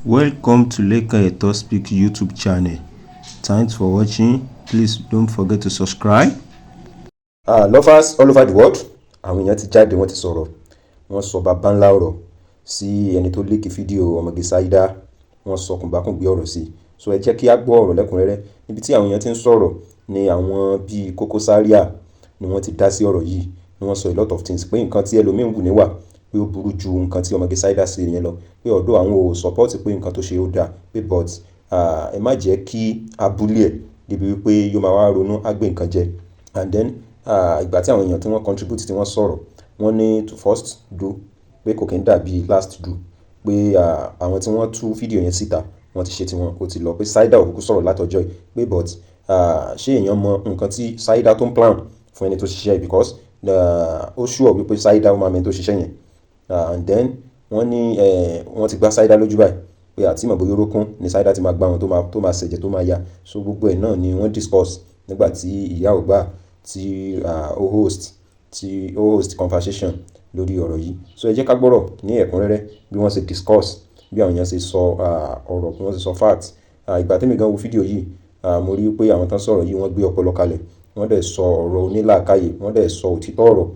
Welcome to Leka Eto Speak YouTube channel. Thanks for watching. Please don't forget to subscribe. Lovers all over the world, àwọn èèyàn ti jáde wọ́n ti sọ̀rọ̀, wọ́n sọ bàbá ńlá ọ̀rọ̀ sí ẹni tó lékè fídíò Omoge Saida, wọ́n sọ kùnbákùngbé ọ̀rọ̀ sí. So ẹ jẹ́ kí a gbọ́ ọ̀rọ̀ lẹ́kùnrẹ́rẹ́. Níbi tí àwọn èèyàn ti ń sọ̀rọ̀ ni àwọn bíi Koko Zaria ni wọ́n ti dá sí ọ̀rọ̀ yìí, ni wọ́n sọ a lot of things pé nǹkan tí ẹlòmíín wù níwà pé ó burú ju nǹkan tí Omoge Saida ṣe yẹn lọ, pé ọ̀dọ̀ àwọn ò support pé nǹkan tó ṣe ó dáa, pé but ẹ má jẹ́ kí abúlé ẹ̀ débi wípé yóò máa wá ronú á gbé nǹkan jẹ. And then ìgbà tí àwọn èèyàn tí wọ́n contribute tí wọ́n sọ̀rọ̀, wọ́n ní to first do pé kò kí ń dàbí last do, pé àwọn tí wọ́n tú fídíò yẹn síta wọ́n ti ṣe tiwọn ó ti lọ, pé Saida ò kúkú sọ̀rọ̀ látọjọ́ yìí, pé but ṣé èèyàn mọ nǹkan tí Saida tó ń plan fún ẹni tó ṣiṣẹ́ because ó sure wípé Saida ó máa mẹ́ni tó ṣiṣẹ́ yẹn. And then wọ́n ní wọ́n ti gbá Saida lójú báyìí pé àti ìmọ̀ bóyá orókún ni Saida ti máa gbá wọn tó máa ṣẹ̀jẹ̀ tó máa yá. So gbogbo ẹ̀ náà ni wọ́n discuss nígbà tí ìyá ọ̀gbà tí ó host conversation lórí ọ̀rọ̀ yìí. So ẹ jẹ́ ká gbọ́rọ̀ ní ẹ̀kúnrẹ́rẹ́ bí wọ́n ṣe discuss, bí àwọn èèyàn ṣe sọ ọ̀rọ̀, bí wọ́n ṣe sọ fact. Ìgbà tẹ́mi gan wo fídíò yìí, mo rí pé àwọn tán sọ̀rọ̀ yìí wọ́n gbé ọpọlọ kalẹ̀, wọ́n dẹ̀ sọ ọ̀rọ̀ onílàákàyè, wọ́n dẹ̀ sọ òtítọ́ ọ̀rọ̀.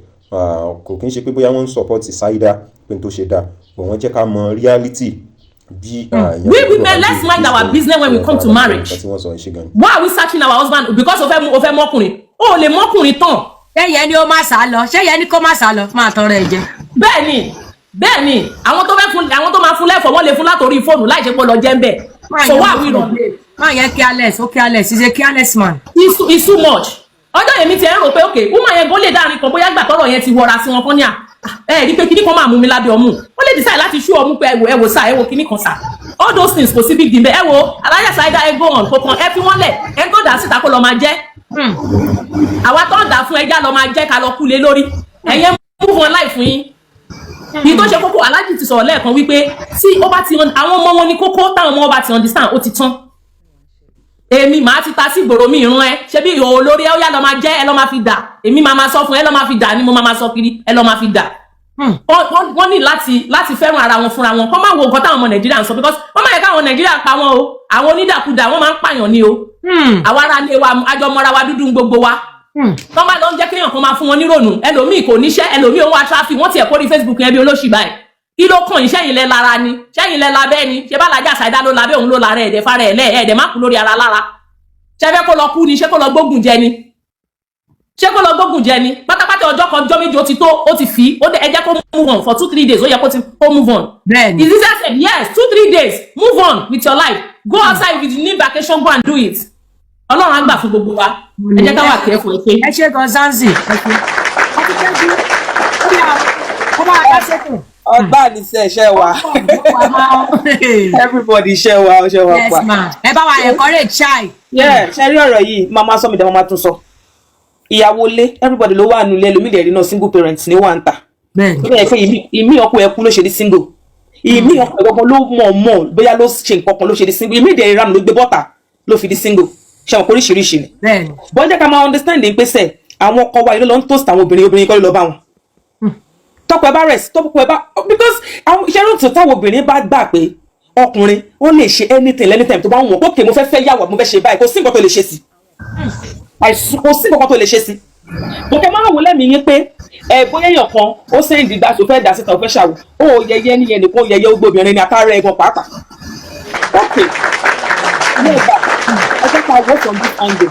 Kò kí ń ṣe pé bóyá wọ́n ń support Saida pé n tó ṣe dáa, but wọ́n jẹ́ ká mọ reality. We women, let's mind our business when we come to marriage. Why are we searching our husband because of mọ́kùnrin? O lè mọ́kùnrin tán. Ṣé yẹn ni ó máa sá lọ? Ṣé yẹn ni kó máa sá lọ? Máa tọrọ ẹ jẹ. Bẹ́ẹ̀ni, àwọn tó máa fún lẹ́fọ̀ wọ́n lè fún látòrí fóònù láì ṣe pé lọ jẹ́ ń bẹ̀. So why are we not there? Máa yẹn careless, ó careless, he's a careless man. It's too much. Ọjọ́ yẹn mi ti ẹ̀ rò pé okay, woman yẹn gan lè dárin kan bóyá gbà tọ́rọ̀ yẹn ti wọra sí wọn kan ní rí pé kíní kan máa mú mi lábẹ́ ọmú. Wọ́n lè decide láti ṣú ọmú pé ẹ wò sá, ẹ wò kíní kan sá. All those things kò sí big deal bẹ́ẹ̀. Ẹ wo Alájà Saida ẹ go on kọ̀ọ̀kan ẹ fi wọ́n lẹ̀ ẹ tó dà síta kó lọ máa jẹ́. Àwa tó ń dà fún ẹja lọ máa jẹ́ ká lọ kú lé lórí. Ẹ̀yẹn move on life fún yín. Bí tó ṣe kókó Alájì ti sọ̀rọ̀ lẹ́ẹ̀kan wípé tí ó bá ti àwọn ọmọ wọn ní kókó táwọn ọmọ bá ti understand ó ti tán. Èmi máa ti ta sí ìgboro mi ìrún ẹ ṣe bí ìhòòhò lórí ẹ ó yá lọ máa jẹ́ ẹ lọ máa fi dà. Èmi máa sọ fún ẹ lọ máa fi dà ni mo máa sọ kiri ẹ lọ máa fi dà. Wọ́n ní láti fẹ́ràn ara wọn fúnra wọn kọ́ máa wo nǹkan táwọn ọmọ Nàìjíríà ń sọ because wọ́n máa yẹ káwọn Nàìjíríà pa wọn o àwọn onídàkudà wọ́n máa ń pààyàn ni o àwa ara lé wa àjọmọ́ra wa dúdú gbogbo wa wọ́n bá lọ ń jẹ́ kéèyàn kan máa fún wọn nírònú ẹlòmíì kò níṣẹ́ ẹlòmíì ó wá tráfì wọ́n tiẹ̀ kó rí Facebook yẹn bí olóṣì báyìí kí ló kàn yín sẹ́yìn lẹ lára ni sẹ́yìn lẹ labẹ́ ni ṣé bá Alájà Saida ló labẹ́ òun ló lára ẹ̀dẹ̀ fara ẹ̀ lẹ́ ẹ̀dẹ̀ má kú lórí ara lára ṣé fẹ́ kó lọ kú ni ṣé kó lọ gbógun jẹ ni ṣé kó lọ gbógun jẹ ni pátápátá ọjọ́ kan ọjọ́ méjì ó ti tó ó ti fi ó dé ẹ jẹ́ kó move on for 2-3 days ó yẹ kó move on. Bẹ́ẹ̀ni. Is this said yes 2-3 days move on with your life go outside if you need vacation go and do it. Ọlọ́run á gbà fún gbogbo wa ẹ jẹ́ ká wà kẹ́ẹ̀fù ẹ pé. Ẹ ṣe gan Zanzi. Ọgbà ní sẹ́ ṣẹ́ wa. Everybody ṣẹ́ wa pa. Yes ma. Ẹ bá wa encourage shy. Yeah, ṣe rí ọ̀rọ̀ yìí máa sọ mi dẹ̀ máa tún sọ. Ìyàwó lé everybody ló wà nulẹ̀ lómi dẹ̀ rí náà single parents ní wà ń tà. Bẹ́ẹ̀ni. Ó yẹ pé ìmí ọkọ ẹkú ló ṣe di single. Ìmí ọkọ ẹ̀gbọ́n ló mọ̀ bóyá ló ṣe nǹkan kan ló ṣe di single. Ìmí dẹ̀ ìranù ló gbé bọ́tà ló fi di single. Ṣé àwọn oríṣiríṣi ni. Bẹ́ẹ̀ni. Bọ́n jẹ́ ká máa understand pé sẹ́ àwọn ọkọ wa ìlú lọ ń toast àwọn obìnrin kọ́ ló lọ bá wọn. Tọ́pọ̀ ẹ bá rest tọ́pọ̀ ẹ bá because àwọn iṣẹ́ ló tó táwọn obìnrin bá gbà pé ọkùnrin ó lè ṣe anything anytime tó bá wọn kókè mo fẹ́ yàwó mo fẹ́ ṣe báyìí kò sí nǹkan tó lè ṣe sí kò sí nǹkan tó lè ṣe sí bókè máa wò lẹ́mìí yín pé bóyá èèyàn kan ó sẹ́yìn dìgbà tó fẹ́ dà síta ó fẹ́ ṣàwò ó yẹyẹ níyẹn nìkan yẹyẹ ó gbóbìnrin ní atárá ẹ̀gbọ́n pàápàá ok ní ìgbà ọjọ́ ká wọ́ from this angle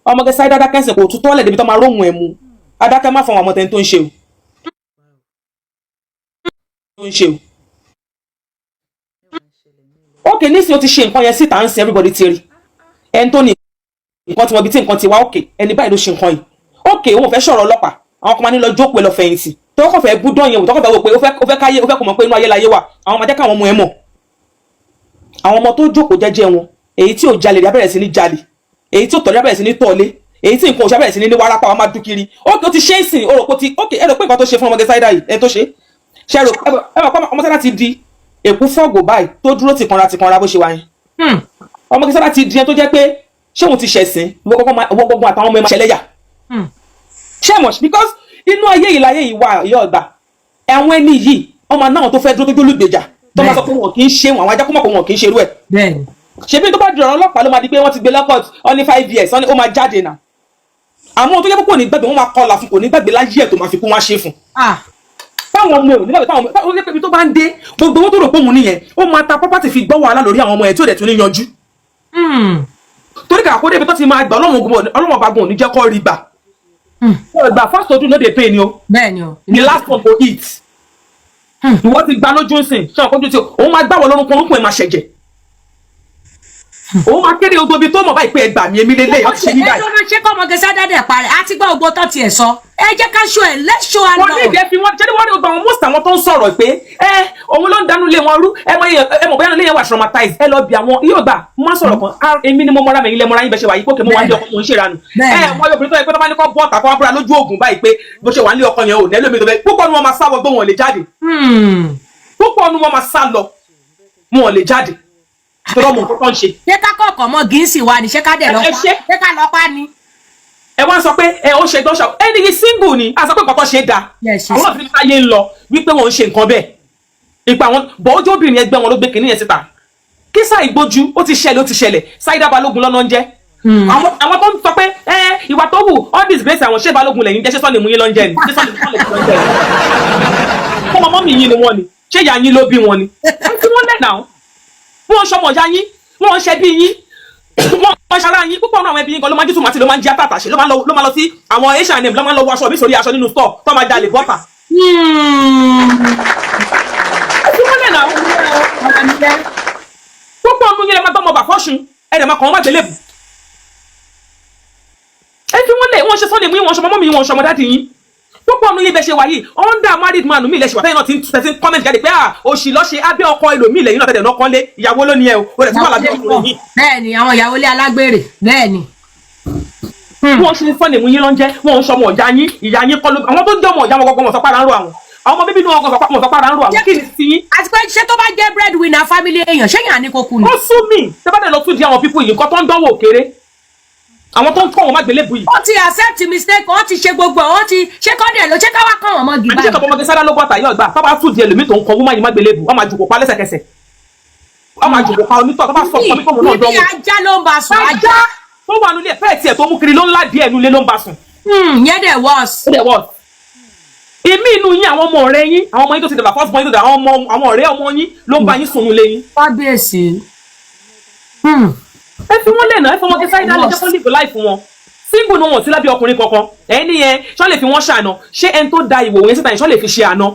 Omoge Saida adákẹ́sìn kò tún tọ́lẹ̀ débi tó máa róhùn ẹ̀ mu adákẹ́ má fọwọ́n àmọ́tẹ́ni tó ń ṣe o ok nísìnyí o ti ṣe nǹkan yẹn síta ń sin everybody ti rí ẹni tó ní nǹkan tí wọ́n bí tí nǹkan ti wá ok ẹni báyìí ló ṣe nǹkan yìí ok òun fẹ́ sọ̀rọ̀ ọlọ́pàá àwọn kan máa ní lọ jókòó lọ fẹ̀yìntì tó kọ̀ fẹ́ bú dán yẹn wò tó kọ̀ fẹ́ wò pé ó fẹ́ káyé ó fẹ́ kó mọ̀ pé inú ayé láyé wà àwọn máa jẹ́ káwọn ọmọ ẹ mọ̀ àwọn ọmọ tó jókòó jẹ́jẹ́ wọn èyí tí ò jalè rí abẹ́rẹ́ sí ní jalè èyí tí ò tọ̀lé abẹ́rẹ́ sí ní tọ̀lé èyí tí nǹkan ò ṣàbẹ̀rẹ̀ sí ní wárápá wa máa dún kiri ok ó ti ṣe é sìn ó rò pé ó ti ok ẹ rò pé nǹkan tó ṣe fún Omoge Saida yìí ẹ tó ṣe ṣe rò ẹ mọ̀ pé Omoge Saida ti di èkú fọ́gò báyìí tó dúró tìkanra bó ṣe wá yẹn Omoge Saida ti di ẹni tó jẹ́ pé ṣé òun ti ṣẹ̀sìn wọ́n gbogbo àtàwọn ọmọ ẹ̀ máa ṣẹlẹ́yà ṣé mọ̀ because inú ayé yìí láyé yìí wà yọ̀ ọ̀gbà àwọn ẹni yìí ọmọ náà tó fẹ́ dúró tó gbólúgbèjà tó máa sọ pé wọn kì í ṣe wọn àwọn ajá kó mọ̀ pé wọn kì í ṣerú ẹ̀. bẹ́ẹ̀ni. ṣebí tó bá di ọ̀rọ̀ ọlọ́pàá ló máa di pé wọ́n ti gbé lọ́kọ̀t ọ ní 5 years ó máa jáde náà àmọ́ tó yẹ kó ní gbàgbé wọ́n máa kọlà fún kò ní gbàgbé láyé ẹ̀ tó máa fi kú wọ́n á ṣe fún. táwọn ọmọ ẹ̀ nígbàgbé táwọn ọmọ ẹ̀ pé tó bá ń dé gbogbo owó tó rò pé òun nìyẹn ó máa ta property fi gbọ́ wàhálà lórí àwọn ọmọ ẹ̀ tí ò dẹ̀ tún ní yanjú. torí kàkó débi tó ti máa gbà ọlọ́mọ ọba gan ò ní jẹ́ kó rí gbà. ìgbà first to do no dey pay ni o. bẹ́ẹ̀ni o. the last one go eat. ìwọ ti gba lójú ńsìn ṣé ọkọ ojú tí òun máa gbàwọ lórúkọ orúkọ ẹ̀ máa ṣẹ̀jẹ̀. òun máa kéré odò ibi tó mọ̀ báyìí pé ẹgbàá mi èmi lélẹ̀ ọtí ṣe ní báyìí. ẹjọ́ máa ṣe kọ́ Omoge Saida dẹ̀ parẹ́ àti gbọ́ ògbó tó tiẹ̀ sọ ẹ jẹ́ ká ṣó ẹ̀ lẹ́ṣọ́ àná. wọ́n ní ìdẹ́ fi wọ́n jẹ́ni wọ́n rí ọgbà wọn most àwọn tó ń sọ̀rọ̀ pé òun ló ń dánú lé wọn rú ẹ mọ̀ bóyá ilé yẹn wà traumatized ẹ lọ bí àwọn yóò gbà má sọ̀rọ̀ kan èmi ni mo mọ́ra mi ilé mọ́ra yín bẹ́ẹ̀ ṣe wà yìí pókè mo wà ní ọkọ mo ń ṣèrànù wọ́n yóò bí tó yẹ pé tó bá ní kọ́ bọ́ọ̀tà kọ́ abúlé lójú oògùn báyìí pé bó ṣe wà ní ọkọ yẹn ò nẹ́lómi tó bẹ́ẹ̀ púpọ̀ ni wọ́n máa sá wọ gbé wọn lè jáde púpọ̀ ni wọ́n máa sá lọ wọn lè jáde tọ́lọ́ mọ̀ nǹkan tó ń ṣe. ṣé ká kọ̀ọ̀kan mọ́ gíǹsì wa ni ṣé ká dẹ̀ lọ́pàá ṣé ká lọ́pàá ni. ẹ wá sọ pé ó ṣe tó ṣe ẹni yìí single ni a sọ pé kọ́kọ́ ṣe é da àwọn náà fi ní káyé ń lọ wípé wọn ń ṣe nǹkan bẹ́ẹ̀ ipa àwọn bọ́ọ̀jọ́ obìnrin ẹgbẹ́ wọn ló gbé kínní yẹn síta kí sáà ìgbójú ó ti ṣẹlẹ̀ Saida Balógun lọ́nà ń jẹ́ àwọn tó ń sọ pé ìwà tó wù all this grace àwọn ṣé Balógun lẹ́yìn jẹ́ ṣé sọ́ọ̀lì mú yín lọ́njẹ́ ni ṣé sọ́ọ̀lì mú yín lọ́njẹ́ ni fọmọ mọ́mì yín ni wọ́n ni ṣé ìyá yín ló bí wọn ni tí wọ́n lẹ̀ náà wọ́n ń ṣọmọ ìyá yín wọ́n ń ṣe bí yín wọ́n ṣara yín púpọ̀ náà àwọn ẹbí yín kan ló máa ń jí tòmátì ló máa ń jí àtàtàṣe ló máa lọ sí àwọn H&M ló máa ń lọ wọ aṣọ mi sórí aṣọ nínú store tó máa jalè bọ́tà. ẹbí wọn lẹ̀ náà púpọ̀ ọdún yẹn lè máa gbọ́mọ bà fọ́ṣun ẹ̀rẹ̀ máa kàn wọ́n má gbélébù. ẹbí wọn lẹ̀ wọ́n ṣe Sunday mú yín wọ́n ṣọmọ mọ́mí yín wọ́n ṣọmọ dáàdì yín púpọ̀ ọdún yẹn bẹ ṣe wáyé under married man mi ilẹ̀ ṣe wà tẹ́yìn náà ti ń comment jáde pé òṣì lọ́ ṣe abẹ́ ọkọ ẹlòmíì lẹ́yìn náà tẹ̀lé náà kọ́lé ìyàwó ló ní ẹ o rẹ̀ tí wà lábẹ́ ọkùnrin yìí. bẹ́ẹ̀ni àwọn ìyàwó ilé alágbèrè bẹ́ẹ̀ni. wọ́n ṣe Sunday mú yín lọ́njẹ́ wọ́n ń ṣọmọ ọ̀já yín ìyá yín kọ́ ló àwọn tó ń jọmọ ọ̀já wọn gbọ́gbọ́n wọn sọ pàrọ̀ ń ro àwọn ọmọ bíbí inú wọn sọ pàrọ̀ ń ro àwọn kí ni sí yín. àti pé ṣé tó bá jẹ́ breadwinner family èèyàn ṣé yàn ní kó kú ni. ó sún mi tẹ́bàdàn lọ tún di àwọn pípọ̀ yìí nǹkan tó ń dánwò kéré àwọn tó ń kọ́ wọn má gbélébù yìí. ó ti accept mistake ó ti ṣe gbogbo ó ti ṣé kọ́ dẹ̀ ló ṣé ká wá kọ́ wọn mọ́ gíga. àti ṣètò Omoge Saida ló bọ́ta yóò gbà tó bá tún di ẹlòmíì tó ń kọ wọ́n má yìí má gbélébù wọ́n máa jùkọ̀ pa lẹ́sẹ̀kẹsẹ̀ wọ́n máa jùkọ̀ pa onítọ̀ tó bá sọ fún mi kó mo náà dánwò. ibi ajá ló ń bá sùn ajá tó wà nílé pẹ́ẹ́tì ẹ̀ tó mú kiri ló ń ládìí ẹ̀ nulẹ̀ ló ń bá sùn. yẹn dẹ̀ worse. èmi inú yín àwọn ọmọ ọ̀rẹ́ yín àwọn ọmọ yín tó ti dàgbà first born yín tó dàgbà àwọn ọ̀rẹ́ ọmọ yín ló ń bá yín sùn nulẹ̀ yín. kábíyèsí. ẹ fi wọn lẹ́nà ẹ fi Omoge Saida lè jẹ́ kó live life wọn single ni wọn sí lábẹ́ ọkùnrin kankan ẹni yẹn ṣọ́ lè fi wọ́n ṣàná ṣé ẹni tó da ìwò yẹn síta yẹn ṣọ́ lè fi ṣe àná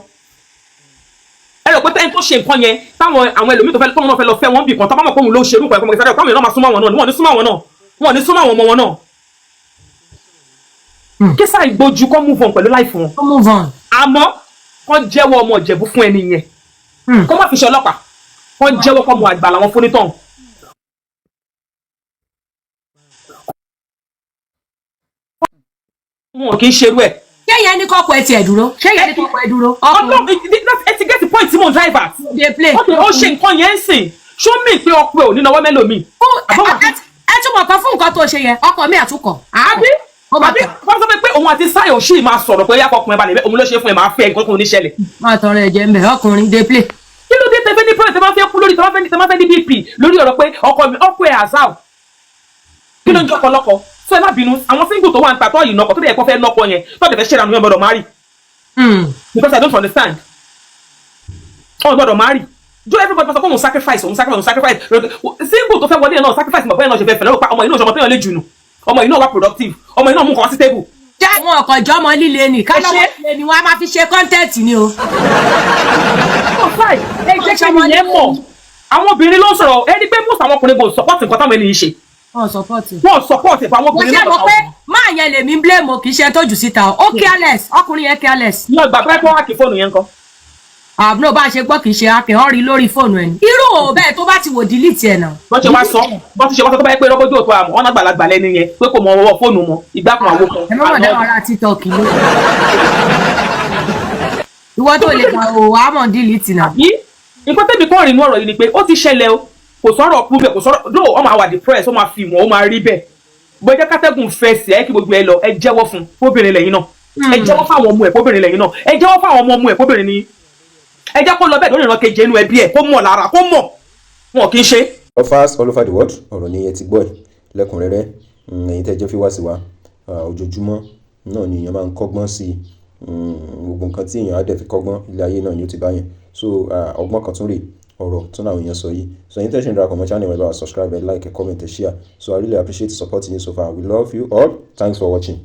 ẹ rò pé ẹni tó ṣe nǹkan yẹn táwọn àwọn ẹlòmíì tó fẹ́ tóun náà fẹ́ lọ fẹ́ wọn bì kan tó bá mọ̀ pé òun ló ṣerú nǹkan Omoge Saida káwọn èèyàn náà máa súnmọ́ àwọn náà wọn ní súnmọ́ àwọn náà wọn ní súnmọ́ àwọn ọmọ wọn náà kí sáà ìgbójú kọ́ move on pẹ̀lú life wọn move on àmọ́ kọ́ jẹ́wọ́ ọmọ Ìjẹ̀bú fún ẹni yẹn kọ́ má fi ṣe ọlọ́pàá kọ́ jẹ́wọ́ kọ́ mọ àgbà làwọn fúnitán. wọn kì í ṣerú ẹ̀. ṣé yẹn ní kọ́kọ́ ẹ tiẹ̀ dúró ṣé yẹn ní kọ́kọ́ ẹ dúró. ọlọ́run ẹ ti get the point tí mo drive at. dey play. ó ṣe nǹkan yẹn ń sìn ṣó mí pé ọkọ ẹ ò ní náwó mẹ́lòmíì. ẹ túbọ̀ kan fún nǹkan tó ṣe yẹn ọkọ mi àtúkọ̀. àbí wọ́n sọ pé òun àti Sáyọ̀ ṣì máa sọ̀rọ̀ pé yàtọ̀ ọkùnrin balẹ̀ òun ló ṣe fún ẹ máa fẹ́ nǹkan kan oníṣẹ́lẹ̀. máa tọrọ ẹ̀jẹ̀ mbẹ̀ ọkùnrin dey play. kí ló dé tẹfẹ́ ní pọ́lẹ̀ tẹ máa fẹ́ kú lórí tẹ máa fẹ́ ní BP lórí ọ̀rọ̀ pé ọkọ ẹ̀ àzáò kí ló ń jọ ọ̀pọ̀lọpọ̀ so ẹ má bínú àwọn single tó wà ń ta tó yìí nọkọ tó dẹ̀ kọ́ fẹ́ nọkọ yẹn tó dẹ̀ fẹ́ ṣe ìrànú yẹn gbọ́dọ̀ marry. Because I don't understand. ọ̀ gbọ́dọ̀ marry do everybody sọ pé òun sacrifice single tó fẹ́ wọlé náà sacrifice mọ̀ bẹ́ẹ̀ náà ṣe fẹ́ fẹ́ lọ́wọ́ pa ọmọ inú ọmọ tó yàn lé jùnú ọmọ inú wà productive ọmọ inú mú nǹkan sí table. jẹ́ àwọn ọkọ̀ ìjọ́mọ líle ni kálọ́wọ́ líle ni wọ́n á máa fi ṣe content ni o. ẹ jẹ́ kí ẹni yẹn mọ̀ àwọn obìnrin ló ń sọ̀rọ̀ ẹni pé most àwọn ọkùnrin kò support nǹkan táwọn ènìyàn ṣe. wọ́n support ìfọ̀ àwọn obìnrin náà. mo ṣe mọ̀ pé máa yẹn lèmi blame o kì í ṣe tó jù síta o ó careless ọkùnrin yẹn careless. ní ọgbà pẹ́ pé wọ́n á kí fóònù yẹn kan. àbúrò bá a ṣe gbọ́ kì í ṣe akẹ́ ọ́ rí lórí fóònù ẹ̀ ní. irú o bẹ́ẹ̀ tó bá ti wò delete ẹ̀ náà. bọ́n ti ṣe wá sọ tó bá yẹ pé rọ́bọ́jú òtún àmọ́ ọ̀nà àgbàlagbà lẹ́nu yẹn pé kò mọ ọwọ́ fóònù mọ́ ìgbà kan àwo kan. ẹ má wọ̀dà ara TikTok ló. ìwọ tó lè gbà o àmọ́ delete náà. nǹkan tẹ́bi kọ́ rìn ní ọ̀rọ̀ yìí ni pé ó ti ṣẹlẹ̀ o kò sọ̀rọ̀ kú bẹ́ẹ̀ kò sọ̀rọ̀ lóò ọmọ àwà depressed ó máa fi ìwọ̀n ó máa rí bẹ́ẹ̀ bóyá kátẹ́gùn fẹsì ẹ kí gbogbo ẹ lọ ẹ jẹ́wọ́ fún fóbìnrin lẹ́yìn náà ẹ jẹ́wọ́ fáwọn ọmọ ẹ fóbìnrin lẹ́yìn náà ẹ jẹ́wọ́ fáwọn ọmọ ẹ fóbìnrin ní ẹ jẹ́ kó lọ bẹ́ẹ̀ lórí ìran kejì inú ẹbí ẹ̀ kó mọ̀ lára kó mọ̀ wọn kì í ṣe. Lovers all over the world, ọ̀rọ̀ ni ẹ ti gbọ́ ẹ̀ lẹ́kùnrẹ́rẹ́. Ẹ̀yin tẹ́ jẹ́ fi wá sí wa ojoojúmọ́ náà ni èèyàn máa ń kọ́gbọ́n sí i. Gbogbo nǹkan tí èèyàn á dẹ̀ fi kọ́gbọ́n ilé ayé náà ni ó ti bá yẹn. So ọgbọ́n kan tún rè ọ̀rọ̀ tún làwọn èèyàn sọ yìí. So ẹ̀yin tẹ́ ṣe ń darapọ̀ mọ́ channel ẹ bá wa subscribe, like, comment, share. So I really appreciate the support you so far. We love you all. Thanks for watching.